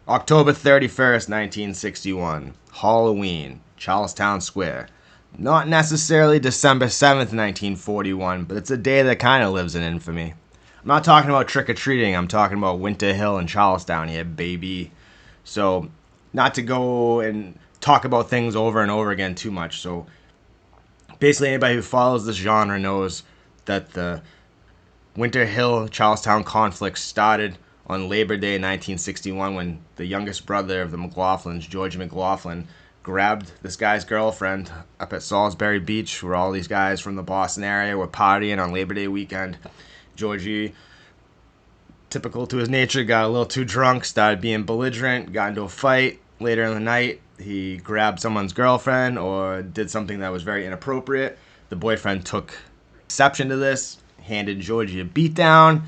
October 31st, 1961. Halloween, Charlestown Square. Not necessarily December 7th, 1941, but it's a day that kind of lives in infamy. I'm not talking about trick-or-treating, I'm talking about Winter Hill and Charlestown here, baby. So, not to go and talk about things over and over again too much. So, basically, anybody who follows this genre knows that the Winter Hill Charlestown conflict started on Labor Day 1961 when the youngest brother of the McLaughlins, George McLaughlin, grabbed this guy's girlfriend up at Salisbury Beach, where all these guys from the Boston area were partying on Labor Day weekend. Georgie, typical to his nature, got a little too drunk, started being belligerent, got into a fight. Later in the night, he grabbed someone's girlfriend or did something that was very inappropriate. The boyfriend took exception to this, handed Georgie a beatdown.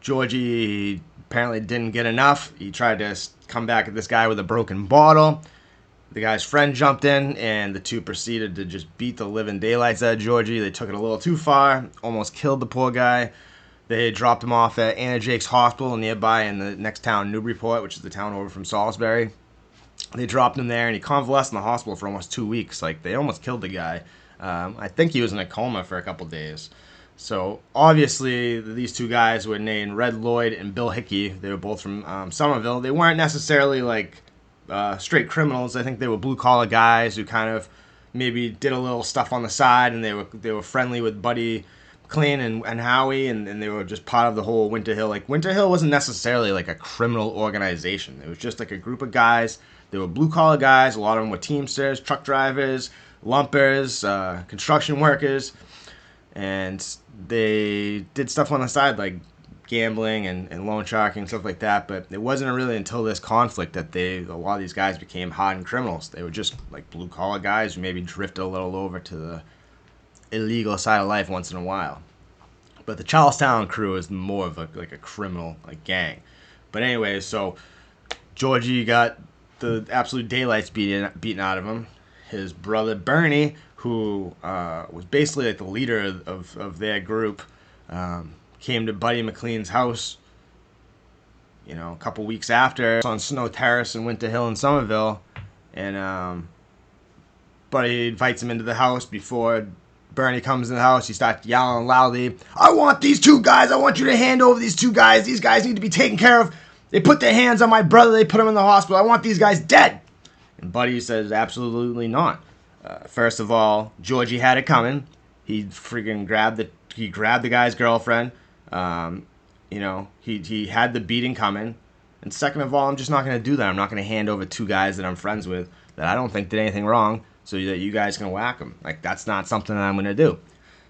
Georgie apparently didn't get enough. He tried to come back at this guy with a broken bottle. The guy's friend jumped in, and the two proceeded to just beat the living daylights out of Georgie. They took it a little too far, almost killed the poor guy. They dropped him off at Anna Jake's Hospital nearby in the next town, Newburyport, which is the town over from Salisbury. They dropped him there, and he convalesced in the hospital for almost 2 weeks. Like, they almost killed the guy. I think he was in a coma for a couple days. So, obviously, these two guys were named Red Lloyd and Bill Hickey. They were both from Somerville. They weren't necessarily, like, straight criminals. I think they were blue-collar guys who kind of maybe did a little stuff on the side, and they were friendly with Buddy McLean and Howie, and they were just part of the whole Winter Hill. Like, Winter Hill wasn't necessarily, like, a criminal organization. It was just, like, a group of guys. They were blue-collar guys. A lot of them were teamsters, truck drivers, lumpers, construction workers, and they did stuff on the side like gambling and loan sharking and stuff like that. But it wasn't really until this conflict that a lot of these guys became hardened criminals. They were just like blue collar guys who maybe drifted a little over to the illegal side of life once in a while. But the Charlestown crew is more of like a criminal like gang. But anyway, so Georgie got the absolute daylights beaten out of him. His brother Bernie, who was basically like the leader of their group, came to Buddy McLean's house, a couple weeks after on Snow Terrace in Winter Hill in Somerville, and Buddy invites him into the house. Before Bernie comes in the house, he starts yelling loudly, "I want these two guys! I want you to hand over these two guys! These guys need to be taken care of! They put their hands on my brother, they put him in the hospital, I want these guys dead!" And Buddy says, absolutely not. First of all, Georgie had it coming. He freaking grabbed the guy's girlfriend. He had the beating coming. And second of all, I'm just not going to do that. I'm not going to hand over two guys that I'm friends with that I don't think did anything wrong so that you guys can whack them. Like, that's not something that I'm going to do.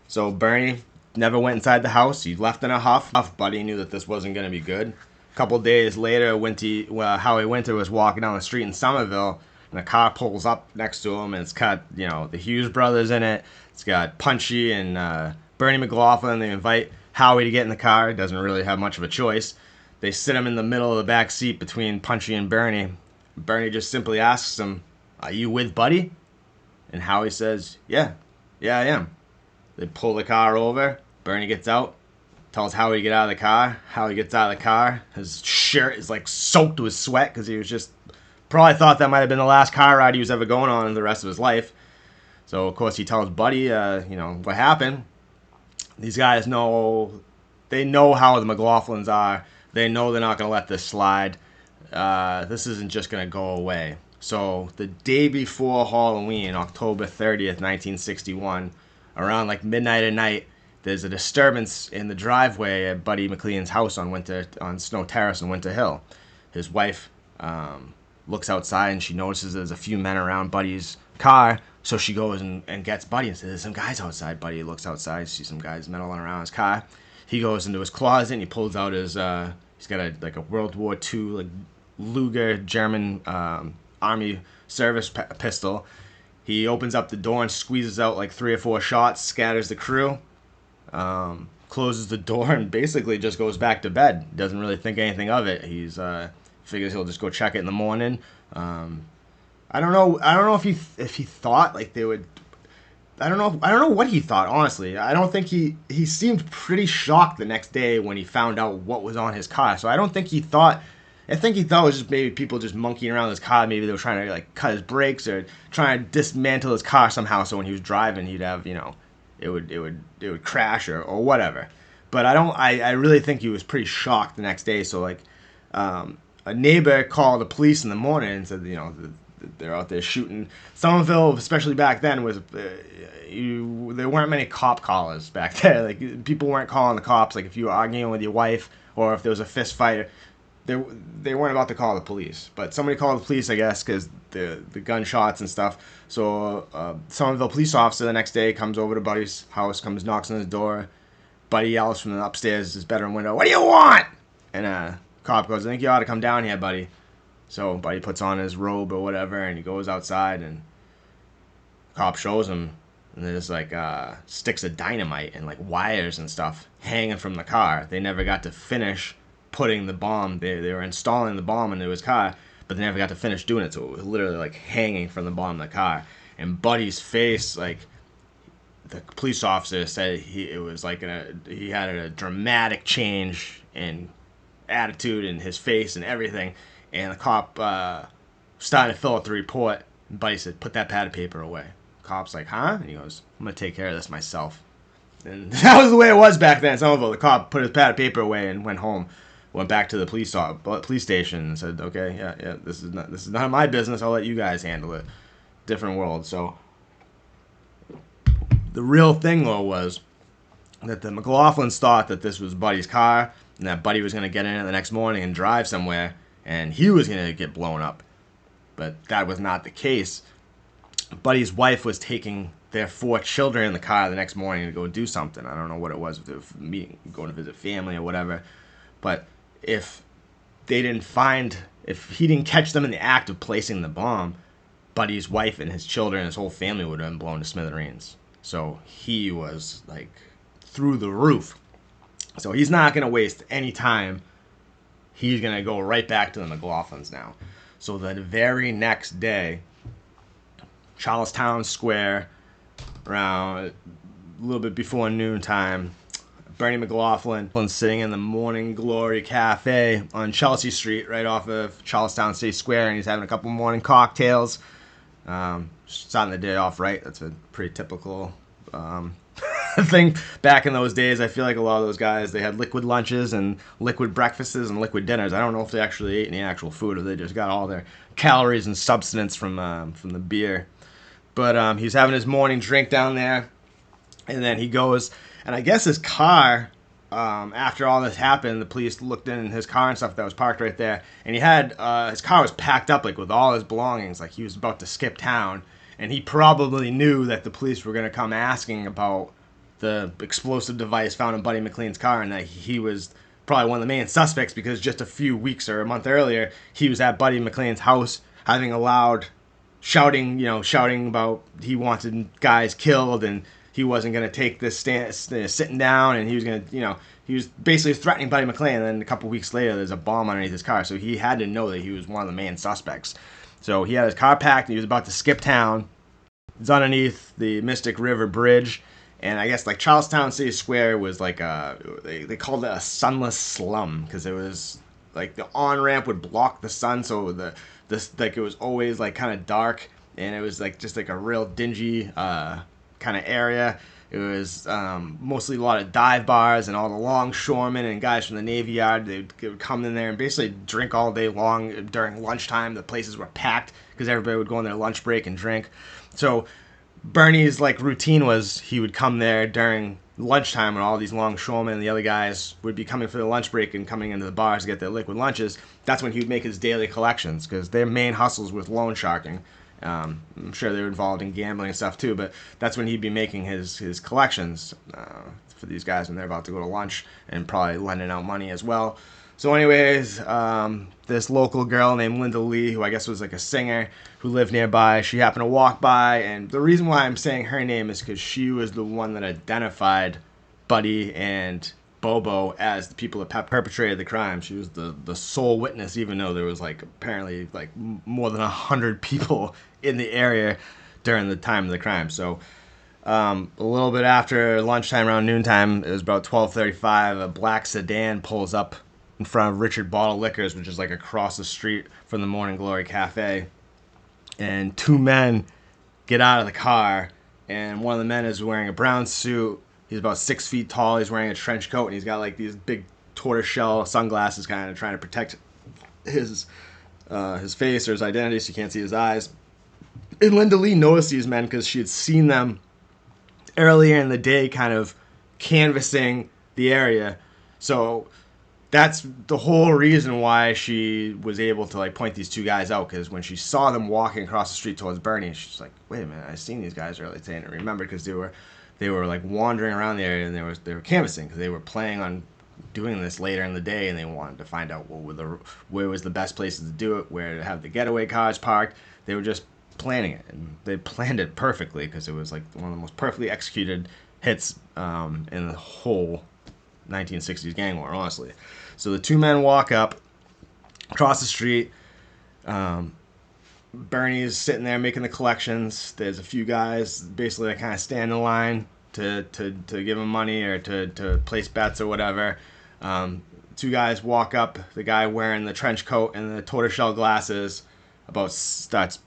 So Bernie never went inside the house. He left in a huff. Buddy knew that this wasn't going to be good. A couple days later, Howie Winter was walking down the street in Somerville, and a car pulls up next to him, and it's got, the Hughes brothers in it. It's got Punchy and Bernie McLaughlin. They invite Howie to get in the car. He doesn't really have much of a choice. They sit him in the middle of the back seat between Punchy and Bernie. Bernie just simply asks him, "Are you with Buddy?" And Howie says, Yeah, I am." They pull the car over. Bernie gets out, tells Howie to get out of the car. Howie gets out of the car. His shirt is like soaked with sweat because he was just probably thought that might have been the last car ride he was ever going on in the rest of his life. So, of course, he tells Buddy, what happened. These guys know how the McLaughlins are. They know they're not going to let this slide. This isn't just going to go away. So, the day before Halloween, October 30th, 1961, around like midnight at night, there's a disturbance in the driveway at Buddy McLean's house on Snow Terrace in Winter Hill. His wife looks outside and she notices there's a few men around Buddy's car. So she goes and gets Buddy and says, "There's some guys outside." Buddy looks outside, sees some guys meddling around his car. He goes into his closet and he pulls out his, he's got a World War II like Luger German Army service pistol. He opens up the door and squeezes out like 3 or 4 shots, scatters the crew, closes the door, and basically just goes back to bed. Doesn't really think anything of it. He's figures he'll just go check it in the morning. I don't know if he thought like they would. I don't know what he thought, honestly. I don't think he seemed pretty shocked the next day when he found out what was on his car. So I don't think he thought I think he thought it was just maybe people just monkeying around his car. Maybe they were trying to like cut his brakes or trying to dismantle his car somehow. So when he was driving, he'd have it would crash or whatever. But I really think he was pretty shocked the next day. So like a neighbor called the police in the morning and said they're out there shooting. Somerville, especially back then, was there weren't many cop callers back there. Like people weren't calling the cops. Like if you were arguing with your wife or if there was a fist fight, they weren't about to call the police. But somebody called the police, I guess, because the gunshots and stuff. So Somerville police officer the next day comes over to Buddy's house, knocks on his door. Buddy yells from the upstairs his bedroom window, "What do you want?" And cop goes, "I think you ought to come down here, buddy." So Buddy puts on his robe or whatever, and he goes outside, and cop shows him, and there's like sticks of dynamite and like wires and stuff hanging from the car. They never got to finish putting the bomb. They were installing the bomb into his car, but they never got to finish doing it. So it was literally like hanging from the bottom of the car. And Buddy's face, like the police officer said, he had a dramatic change in attitude in his face and everything. And the cop started to fill out the report. And Buddy said, "Put that pad of paper away." The cop's like, "Huh?" And he goes, "I'm going to take care of this myself." And that was the way it was back then in Somerville. The cop put his pad of paper away and went home. Went back to the police station and said, "Okay, yeah, this is none of my business. I'll let you guys handle it." Different world. So the real thing, though, was that the McLaughlins thought that this was Buddy's car and that Buddy was going to get in it the next morning and drive somewhere, and he was going to get blown up. But that was not the case. Buddy's wife was taking their 4 children in the car the next morning to go do something. I don't know what it was, meeting, going to visit family or whatever. But if he didn't catch them in the act of placing the bomb, Buddy's wife and his children and his whole family would have been blown to smithereens. So he was like through the roof. So he's not going to waste any time. He's going to go right back to the McLaughlins now. So the very next day, Charlestown Square, around a little bit before noontime, Bernie McLaughlin sitting in the Morning Glory Cafe on Chelsea Street, right off of Charlestown State Square, and he's having a couple morning cocktails. Starting the day off right. That's a pretty typical thing back in those days. I feel like a lot of those guys, they had liquid lunches and liquid breakfasts and liquid dinners. I don't know if they actually ate any actual food or they just got all their calories and substance from the beer. But he's having his morning drink down there, and then he goes, and I guess his car, after all this happened, the police looked in his car and stuff that was parked right there, and he had, his car was packed up like with all his belongings, like he was about to skip town, and he probably knew that the police were going to come asking about the explosive device found in Buddy McLean's car, and that he was probably one of the main suspects because just a few weeks or a month earlier, he was at Buddy McLean's house having a loud shouting about he wanted guys killed and he wasn't going to take this sitting down, and he was going to, he was basically threatening Buddy McLean, and then a couple weeks later there's a bomb underneath his car, so he had to know that he was one of the main suspects. So he had his car packed and he was about to skip town. It's underneath the Mystic River Bridge, and I guess like Charlestown City Square was like they called it a sunless slum because it was like the on-ramp would block the sun, so it was always like kind of dark, and it was like just like a real dingy kind of area. It was mostly a lot of dive bars, and all the longshoremen and guys from the Navy Yard, they would come in there and basically drink all day long. During lunchtime, the places were packed because everybody would go on their lunch break and drink. So Bernie's like routine was he would come there during lunchtime when all these longshoremen and the other guys would be coming for the lunch break and coming into the bars to get their liquid lunches. That's when he would make his daily collections because their main hustles was loan sharking. I'm sure they were involved in gambling and stuff too, but that's when he'd be making his collections for these guys when they're about to go to lunch, and probably lending out money as well. So anyways, this local girl named Linda Lee, who I guess was like a singer who lived nearby, she happened to walk by, and the reason why I'm saying her name is because she was the one that identified Buddy and Bobo as the people that perpetrated the crime. She was the sole witness, even though there was like apparently like more than 100 people in the area during the time of the crime. So a little bit after lunchtime, around noontime, it was about 12:35, a black sedan pulls up in front of Richard Bottle Liquors, which is like across the street from the Morning Glory Cafe. And two men get out of the car, and one of the men is wearing a brown suit. He's about 6 feet tall. He's wearing a trench coat, and he's got like these big tortoiseshell sunglasses, kind of trying to protect his face or his identity, so you can't see his eyes. And Linda Lee noticed these men because she had seen them earlier in the day, kind of canvassing the area. So that's the whole reason why she was able to like point these two guys out, because when she saw them walking across the street towards Bernie, she's like, "Wait a minute, I seen these guys earlier today." And I remembered because they were like wandering around the area, and they were canvassing because they were planning on doing this later in the day, and they wanted to find out where was the best places to do it, where to have the getaway cars parked. They were just planning it, and they planned it perfectly because it was like one of the most perfectly executed hits in the whole 1960s gang war, honestly. So the two men walk up across the street. Bernie's sitting there making the collections. There's a few guys basically that kind of stand in line to give him money or to place bets or whatever. Two guys walk up. The guy wearing the trench coat and the tortoiseshell glasses starts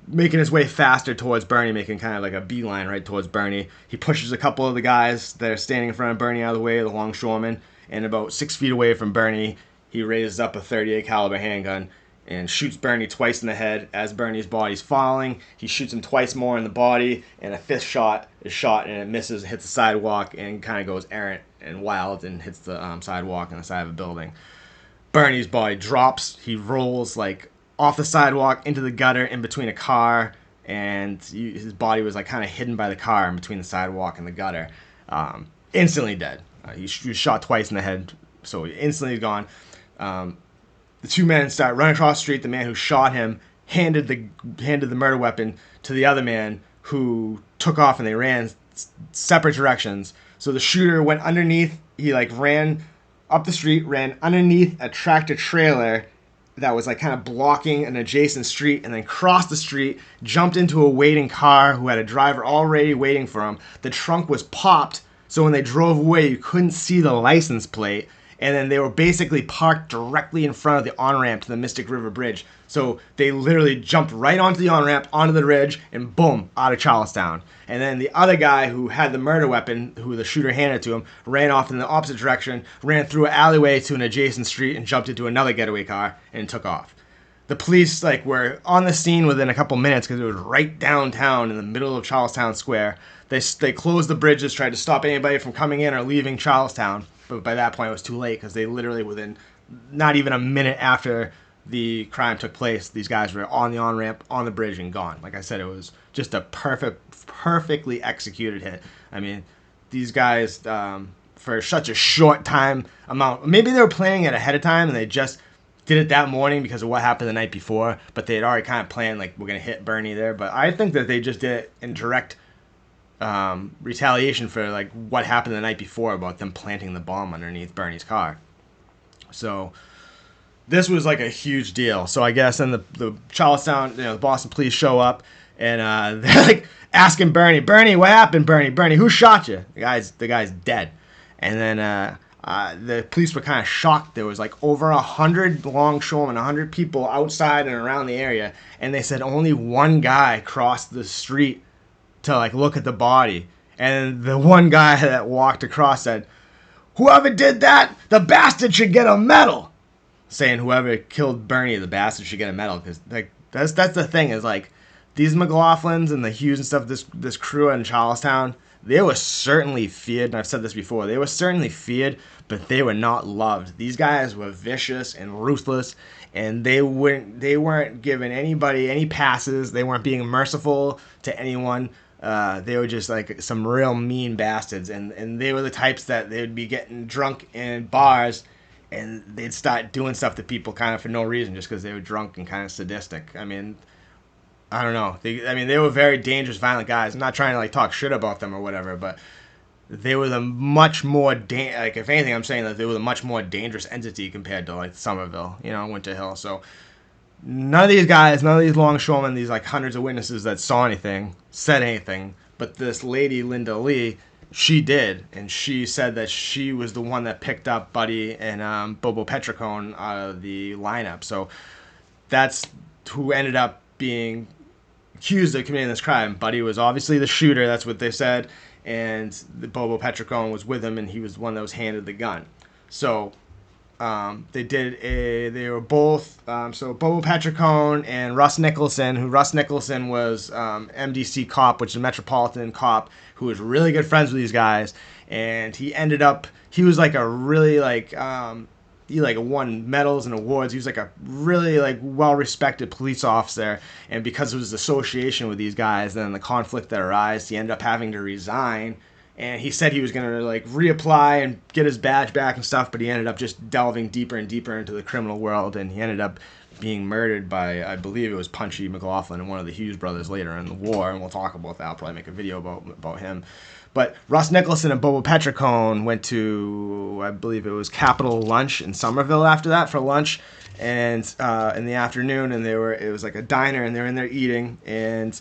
making his way faster towards Bernie, making kind of like a beeline right towards Bernie. He pushes a couple of the guys that are standing in front of Bernie out of the way, the longshoremen, and about 6 feet away from Bernie, he raises up a .38 caliber handgun and shoots Bernie twice in the head as Bernie's body's falling. He shoots him twice more in the body, and a fifth shot is shot, and it misses, hits the sidewalk, and kind of goes errant and wild and hits the sidewalk on the side of a building. Bernie's body drops. He rolls like off the sidewalk into the gutter in between a car, and his body was like kind of hidden by the car in between the sidewalk and the gutter. Instantly dead. He was shot twice in the head, so instantly gone. The two men start running across the street. The man who shot him handed the murder weapon to the other man, who took off, and they ran separate directions. So the shooter went underneath. He like ran up the street, ran underneath a tractor trailer that was like kind of blocking an adjacent street, and then crossed the street, jumped into a waiting car who had a driver already waiting for him. The trunk was popped, so when they drove away, you couldn't see the license plate. And then they were basically parked directly in front of the on-ramp to the Mystic River Bridge. So they literally jumped right onto the on-ramp, onto the ridge, and boom, out of Charlestown. And then the other guy who had the murder weapon, who the shooter handed to him, ran off in the opposite direction, ran through an alleyway to an adjacent street, and jumped into another getaway car and took off. The police were on the scene within a couple minutes because it was right downtown in the middle of Charlestown Square. They closed the bridges, tried to stop anybody from coming in or leaving Charlestown. But by that point, it was too late because they literally, within not even a minute after the crime took place, these guys were on the on-ramp, on the bridge, and gone. Like I said, it was just a perfectly executed hit. I mean, these guys, for such a short time amount, maybe they were planning it ahead of time and they just did it that morning because of what happened the night before, but they had already kind of planned, like, we're going to hit Bernie there. But I think that they just did it in direct retaliation for like what happened the night before about them planting the bomb underneath Bernie's car. So this was like a huge deal. So I guess then the Charlestown, the Boston police show up, and they're like asking Bernie, what happened, Bernie, who shot you? The guy's dead. And then the police were kind of shocked. There was like over 100 longshoremen, 100 people outside and around the area, and they said only one guy crossed the street to like look at the body, and the one guy that walked across said, "Whoever did that, the bastard should get a medal." Saying whoever killed Bernie, the bastard should get a medal, because like that's the thing is like these McLaughlins and the Hughes and stuff, this crew in Charlestown, they were certainly feared, and I've said this before, they were certainly feared, but they were not loved. These guys were vicious and ruthless, and they weren't giving anybody any passes. They weren't being merciful to anyone. They were just like some real mean bastards, and they were the types that they would be getting drunk in bars, and they'd start doing stuff to people kind of for no reason, just because they were drunk and kind of sadistic. I mean, I don't know. They were very dangerous, violent guys. I'm not trying to like talk shit about them or whatever, but they were the much more like if anything, I'm saying that they were the much more dangerous entity compared to like Somerville, Winter Hill. So none of these guys, none of these longshoremen, these like hundreds of witnesses that saw anything, said anything, but this lady, Linda Lee, she did, and she said that she was the one that picked up Buddy and Bobo Petricone out of the lineup. So that's who ended up being accused of committing this crime. Buddy was obviously the shooter, that's what they said, and the Bobo Petricone was with him, and he was the one that was handed the gun. So they were both, so Bobo Petricone and Russ Nicholson, who Russ Nicholson was MDC cop, which is a Metropolitan cop, who was really good friends with these guys, and he was like a really he won medals and awards. He was like a really well-respected police officer, and because of his association with these guys, then the conflict that arose, he ended up having to resign. And he said he was going to reapply and get his badge back and stuff, but he ended up just delving deeper and deeper into the criminal world, and he ended up being murdered by, I believe it was Punchy McLaughlin and one of the Hughes brothers later in the war, and we'll talk about that. I'll probably make a video about him. But Russ Nicholson and Bobo Petricone went to, I believe it was Capitol Lunch in Somerville after that for lunch, and in the afternoon, and it was like a diner, and they were in there eating, and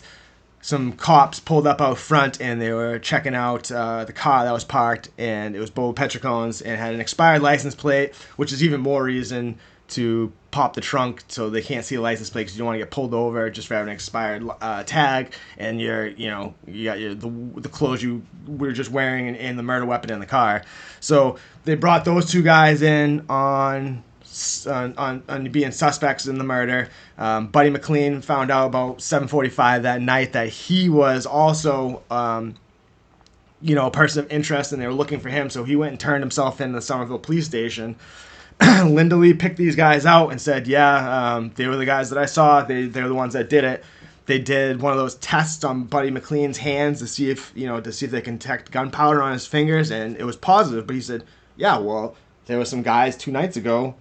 some cops pulled up out front, and they were checking out the car that was parked, and it was Bobo Petricone's, and had an expired license plate, which is even more reason to pop the trunk so they can't see the license plate, because you don't want to get pulled over just for having an expired tag, and you got the clothes you were just wearing and the murder weapon in the car. So they brought those two guys in on being suspects in the murder. Buddy McLean found out about 7:45 that night that he was also a person of interest, and they were looking for him, so he went and turned himself in the Somerville police station. Linda Lee picked these guys out and said, they were the guys that I saw. They're the ones that did it. They did one of those tests on Buddy McLean's hands to see if they can detect gunpowder on his fingers, and it was positive. But he said, there were some guys 2 nights ago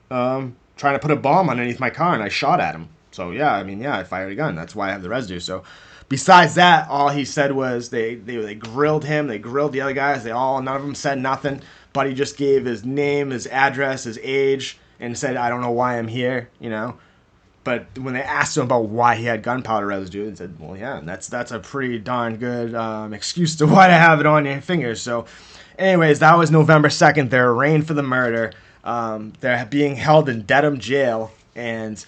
trying to put a bomb underneath my car, and I shot at him. So I fired a gun. That's why I have the residue. So besides that, all he said was they grilled him. They grilled the other guys. None of them said nothing. Buddy just gave his name, his address, his age, and said, I don't know why I'm here, But when they asked him about why he had gunpowder residue, he said, that's a pretty darn good excuse to why to have it on your fingers. So anyways, that was November 2nd. They're arraigned for the murder. They're being held in Dedham jail, and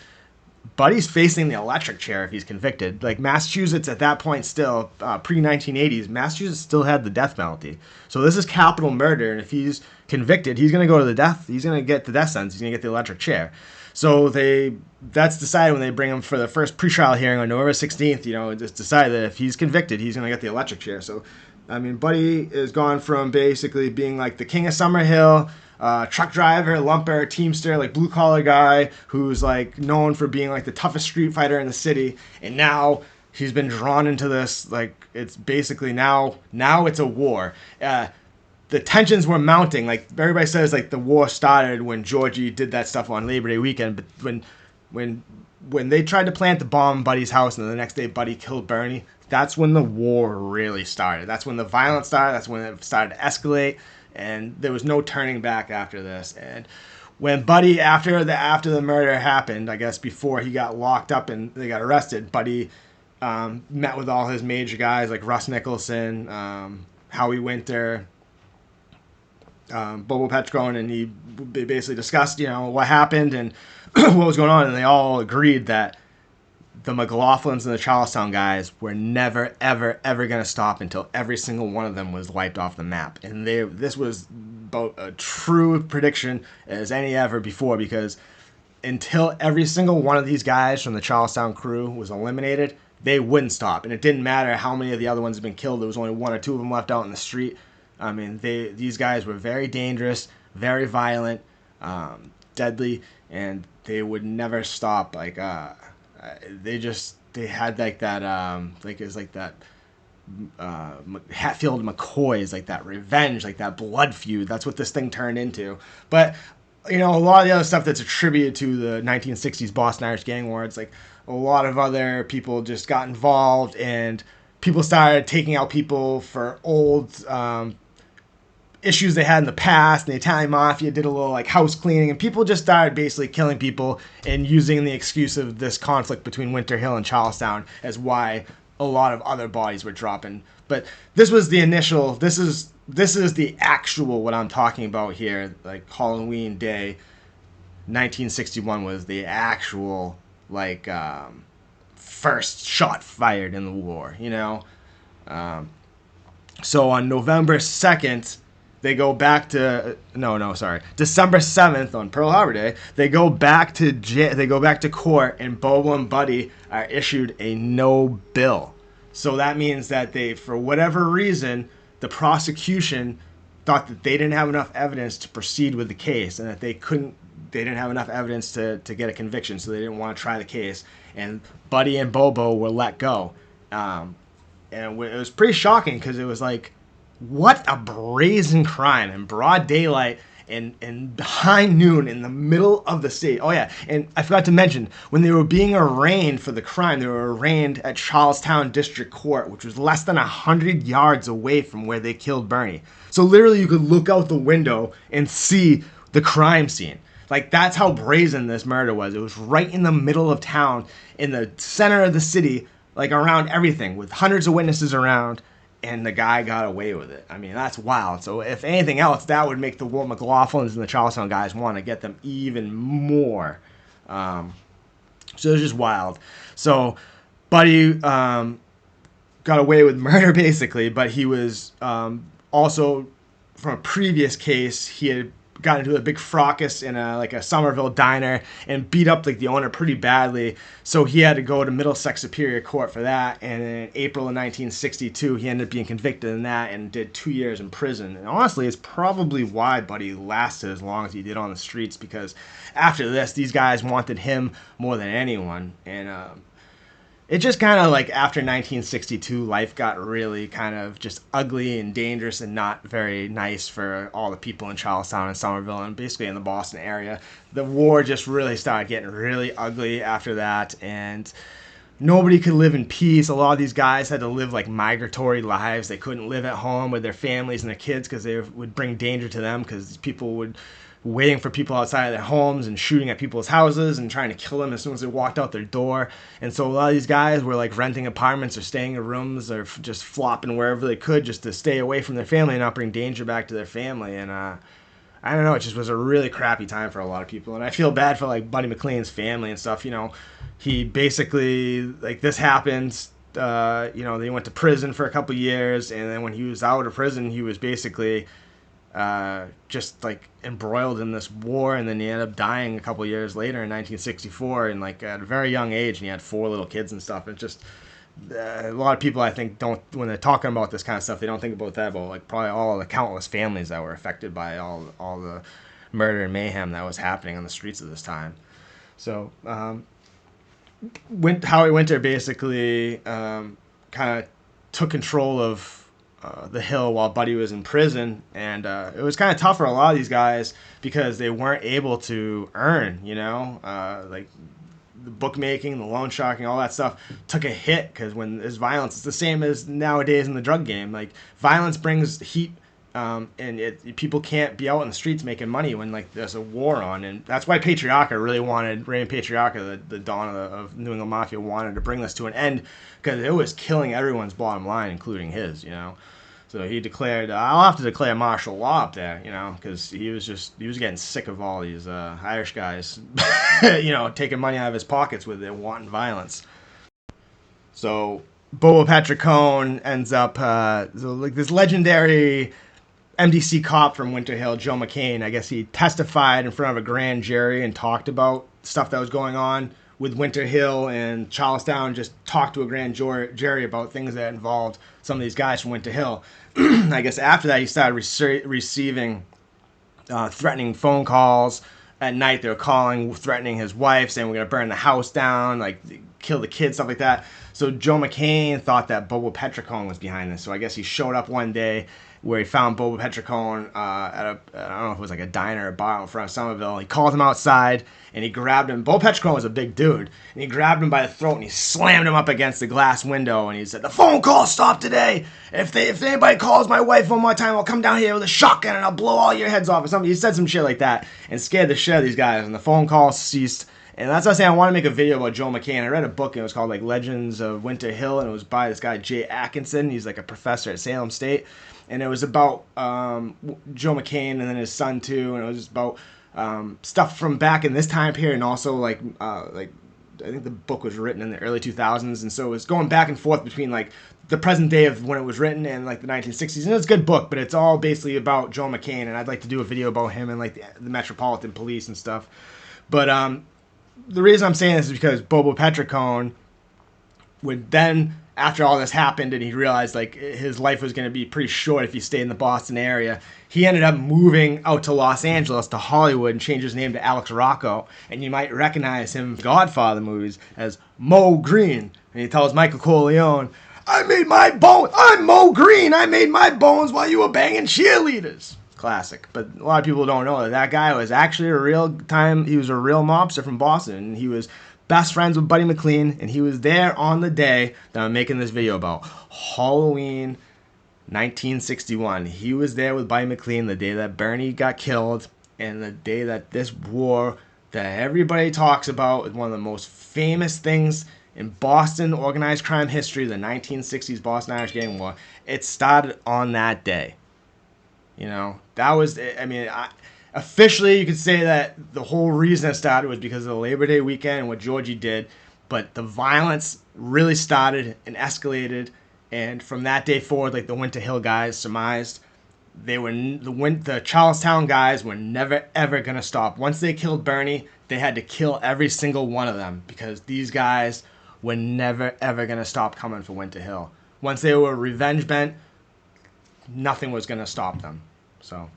Buddy's facing the electric chair if he's convicted. Massachusetts at that point still, pre-1980s, Massachusetts still had the death penalty. So this is capital murder, and if he's convicted, he's going to go to the death. He's going to get the death sentence. He's going to get the electric chair. So that's decided when they bring him for the first pretrial hearing on November 16th. It's decided that if he's convicted, he's going to get the electric chair. So, Buddy is gone from basically being like the king of Summerhill, truck driver, lumper, teamster, blue-collar guy who's known for being the toughest street fighter in the city, and now he's been drawn into this, it's basically now it's a war. The tensions were mounting. Everybody says the war started when Georgie did that stuff on Labor Day weekend, but when they tried to plant the bomb in Buddy's house, and the next day Buddy killed Bernie, that's when the war really started. That's when the violence started. That's when it started to escalate. And there was no turning back after this. And when Buddy, after the murder happened, I guess before he got locked up and they got arrested, Buddy met with all his major guys like Russ Nicholson, Howie Winter, Bobo Petricone, and they basically discussed, what happened and what was going on, and they all agreed that the McLaughlins and the Charlestown guys were never, ever, ever going to stop until every single one of them was wiped off the map. And this was about a true prediction as any ever before, because until every single one of these guys from the Charlestown crew was eliminated, they wouldn't stop. And it didn't matter how many of the other ones had been killed. There was only 1 or 2 of them left out in the street. These guys were very dangerous, very violent, deadly, and they would never stop. They had that Hatfield McCoys, that revenge, that blood feud. That's what this thing turned into. But a lot of the other stuff that's attributed to the 1960s Boston Irish Gang War, it's a lot of other people just got involved, and people started taking out people for old issues they had in the past, and the Italian Mafia did a little house cleaning, and people just started basically killing people and using the excuse of this conflict between Winter Hill and Charlestown as why a lot of other bodies were dropping. But this was the initial. This is the actual what I'm talking about here. Like Halloween Day, 1961 was the actual like first shot fired in the war. So on November 2nd, they go back to December 7th on Pearl Harbor Day. They go back to court, and Bobo and Buddy are issued a no bill. So that means that they, for whatever reason, the prosecution thought that they didn't have enough evidence to proceed with the case, and that they didn't have enough evidence to get a conviction, so they didn't want to try the case. And Buddy and Bobo were let go. And it was pretty shocking because it was like, what a brazen crime in broad daylight and high noon in the middle of the city. Oh yeah, and I forgot to mention, when they were being arraigned for the crime, they were arraigned at Charlestown District Court, which was less than 100 yards away from where they killed Bernie. So literally you could look out the window and see the crime scene. Like, that's how brazen this murder was. It was right in the middle of town, in the center of the city, like around everything, with hundreds of witnesses around, and the guy got away with it. I mean, that's wild. So if anything else, that would make the McLaughlins and the Charlestown guys want to get them even more. So it was just wild. So Buddy got away with murder, basically, but he was also, from a previous case, he had got into a big fracas in a Somerville diner and beat up like the owner pretty badly. So he had to go to Middlesex Superior Court for that. And in April of 1962, he ended up being convicted in that and did 2 years in prison. And honestly, it's probably why Buddy lasted as long as he did on the streets, because after this, these guys wanted him more than anyone. And it just kind of, like, after 1962, life got really kind of just ugly and dangerous and not very nice for all the people in Charlestown and Somerville and basically in the Boston area. The war just really started getting really ugly after that, and nobody could live in peace. A lot of these guys had to live like migratory lives. They couldn't live at home with their families and their kids because they would bring danger to them, because people would waiting for people outside of their homes and shooting at people's houses and trying to kill them as soon as they walked out their door. And so a lot of these guys were like renting apartments or staying in rooms or just flopping wherever they could just to stay away from their family and not bring danger back to their family. And I don't know, it just was a really crappy time for a lot of people. And I feel bad for like Buddy McLean's family and stuff. He basically, like, this happened. They went to prison for a couple years, and then when he was out of prison, he was basically just like embroiled in this war, and then he ended up dying a couple years later in 1964, and like at a very young age, and he had 4 little kids and stuff. It's just a lot of people, I think, don't, when they're talking about this kind of stuff, they don't think about that, about like probably all the countless families that were affected by all the murder and mayhem that was happening on the streets at this time. So Howie Winter basically kind of took control of the Hill while Buddy was in prison, and it was kind of tough for a lot of these guys because they weren't able to earn, like the bookmaking, the loan sharking, all that stuff took a hit, because when there's violence, it's the same as nowadays in the drug game. Like, violence brings heat, and people can't be out in the streets making money when like there's a war on. And that's why Patriarca really wanted, Raymond Patriarca, the Don of New England Mafia, wanted to bring this to an end, because it was killing everyone's bottom line, including his. So he declared, I'll have to declare martial law up there, because he was getting sick of all these Irish guys, taking money out of his pockets with their wanton violence. So Bobo Petricone ends up, like this legendary MDC cop from Winter Hill, Joe McCain, I guess he testified in front of a grand jury and talked about stuff that was going on with Winter Hill and Charlestown, just talked to a grand jury about things that involved some of these guys from Winter Hill. I guess after that, he started receiving threatening phone calls at night. They were calling, threatening his wife, saying we're going to burn the house down, like kill the kids, stuff like that. So Joe McCain thought that Bobo Petricone was behind this. So I guess he showed up one day where he found Bobo Petricone at I don't know if it was like a diner or a bar in front of Somerville. He called him outside and he grabbed him. Bobo Petricone was a big dude, and he grabbed him by the throat and he slammed him up against the glass window, and he said, "The phone call stopped today. If anybody calls my wife one more time, I'll come down here with a shotgun and I'll blow all your heads off," or something. He said some shit like that and scared the shit out of these guys, and the phone call ceased. And that's why I say I want to make a video about Joe McCain. I read a book and it was called like Legends of Winter Hill, and it was by this guy Jay Atkinson. He's like a professor at Salem State, and it was about Joe McCain and then his son too, and it was just about stuff from back in this time period, and also like I think the book was written in the early 2000s, and so it was going back and forth between like the present day of when it was written and like the 1960s. And it's a good book, but it's all basically about Joe McCain, and I'd like to do a video about him and like the Metropolitan Police and stuff. But the reason I'm saying this is because Bobo Petricone would then, after all this happened and he realized like his life was going to be pretty short if he stayed in the Boston area, he ended up moving out to Los Angeles, to Hollywood, and changed his name to Alex Rocco. And you might recognize him from Godfather movies as Mo Green. And he tells Michael Corleone, "I made my bones. I'm Mo Green. I made my bones while you were banging cheerleaders." Classic. But a lot of people don't know that that guy was actually he was a real mobster from Boston, and he was best friends with Buddy McLean, and he was there on the day that I'm making this video about, Halloween 1961. He was there with Buddy McLean the day that Bernie got killed, and the day that this war that everybody talks about is one of the most famous things in Boston organized crime history, the 1960s Boston Irish Gang War. It started on that day. You know, that was, I mean, officially you could say that the whole reason it started was because of the Labor Day weekend and what Georgie did, but the violence really started and escalated, and from that day forward, like the Winter Hill guys surmised, the Charlestown guys were never ever going to stop. Once they killed Bernie, they had to kill every single one of them, because these guys were never ever going to stop coming for Winter Hill. Once they were revenge bent, nothing was going to stop them. So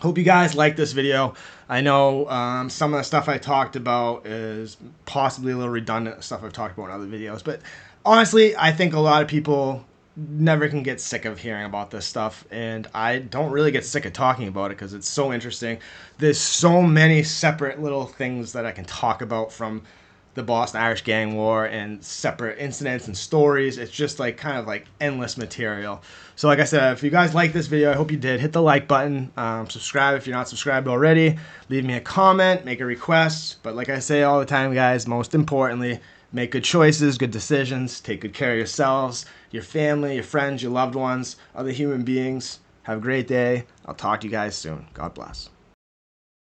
hope you guys like this video. I know some of the stuff I talked about is possibly a little redundant, stuff I've talked about in other videos, but honestly, I think a lot of people never can get sick of hearing about this stuff, and I don't really get sick of talking about it because it's so interesting. There's so many separate little things that I can talk about from the Boston Irish Gang War, and separate incidents and stories. It's just like kind of like endless material. So like I said, if you guys like this video, I hope you did. Hit the like button, subscribe if you're not subscribed already, leave me a comment, make a request. But like I say all the time, guys, most importantly, make good choices, good decisions, take good care of yourselves, your family, your friends, your loved ones, other human beings. Have a great day. I'll talk to you guys soon. God bless.